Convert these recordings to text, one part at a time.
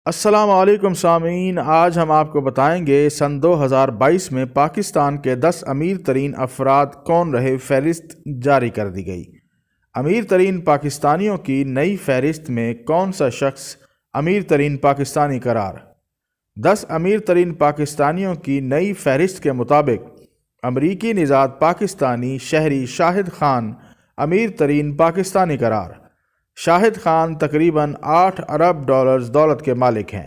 السلام علیکم سامعین، آج ہم آپ کو بتائیں گے سن 2022 میں پاکستان کے 10 امیر ترین افراد کون رہے۔ فہرست جاری کر دی گئی۔ امیر ترین پاکستانیوں کی نئی فہرست میں کون سا شخص امیر ترین پاکستانی قرار؟ 10 امیر ترین پاکستانیوں کی نئی فہرست کے مطابق امریکی نژاد پاکستانی شہری شاہد خان امیر ترین پاکستانی قرار۔ شاہد خان تقریباً 8 ارب ڈالرز دولت کے مالک ہیں۔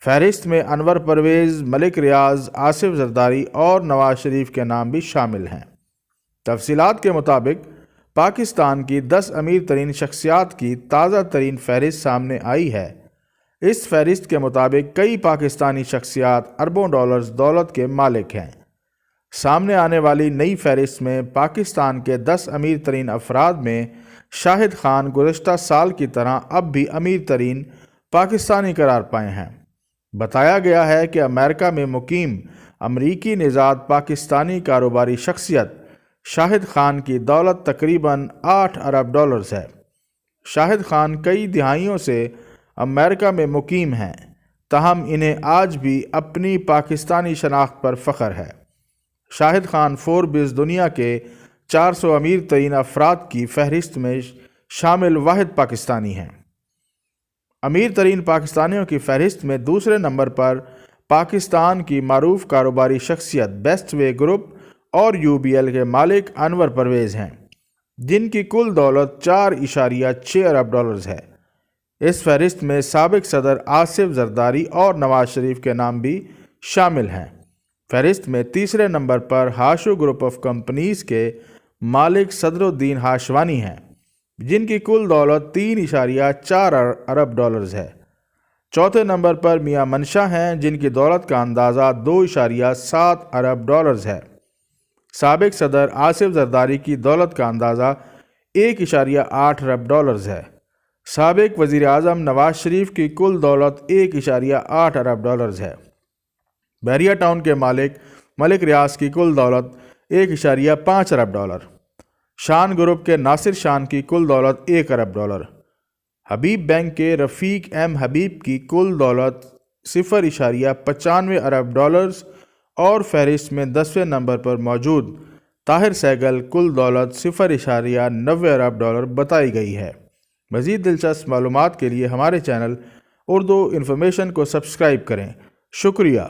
فہرست میں انور پرویز، ملک ریاض، آصف زرداری اور نواز شریف کے نام بھی شامل ہیں۔ تفصیلات کے مطابق پاکستان کی 10 امیر ترین شخصیات کی تازہ ترین فہرست سامنے آئی ہے۔ اس فہرست کے مطابق کئی پاکستانی شخصیات اربوں ڈالرز دولت کے مالک ہیں۔ سامنے آنے والی نئی فہرست میں پاکستان کے 10 امیر ترین افراد میں شاہد خان گزشتہ سال کی طرح اب بھی امیر ترین پاکستانی قرار پائے ہیں۔ بتایا گیا ہے کہ امریکہ میں مقیم امریکی نژاد پاکستانی کاروباری شخصیت شاہد خان کی دولت تقریباً 8 ارب ڈالرز ہے۔ شاہد خان کئی دہائیوں سے امریکہ میں مقیم ہیں، تاہم انہیں آج بھی اپنی پاکستانی شناخت پر فخر ہے۔ شاہد خان فوربس دنیا کے 400 امیر ترین افراد کی فہرست میں شامل واحد پاکستانی ہیں۔ امیر ترین پاکستانیوں کی فہرست میں دوسرے نمبر پر پاکستان کی معروف کاروباری شخصیت بیسٹ وے گروپ اور UBL کے مالک انور پرویز ہیں، جن کی کل دولت 4.6 ارب ڈالرز ہے۔ اس فہرست میں سابق صدر آصف زرداری اور نواز شریف کے نام بھی شامل ہیں۔ فہرست میں تیسرے number per Hashoo group of companies کے مالک صدر الدین ہاشوانی ہیں، جن کی کل دولت 3.4 ارب ڈالرز ہے۔ چوتھے نمبر پر میاں منشا ہیں، جن کی دولت کا اندازہ 2.7 ارب ڈالرز ہے۔ سابق صدر آصف زرداری کی دولت کا اندازہ 1.8 ارب ڈالرز ہے۔ سابق وزیر اعظم نواز شریف کی کل دولت 1.8 ارب ڈالرز ہے۔ بحریہ ٹاؤن کے مالک ملک ریاض کی کل دولت 1.5 ارب ڈالر۔ شان گروپ کے ناصر شان کی کل دولت 1 ارب ڈالر۔ حبیب بینک کے رفیق ایم حبیب کی کل دولت 0.95 ارب ڈالرز اور فہرست میں 10ویں نمبر پر موجود طاہر سہگل کل دولت 0.90 ارب ڈالر بتائی گئی ہے۔ مزید دلچسپ معلومات کے لیے ہمارے چینل اردو انفارمیشن کو سبسکرائب کریں۔ شکریہ۔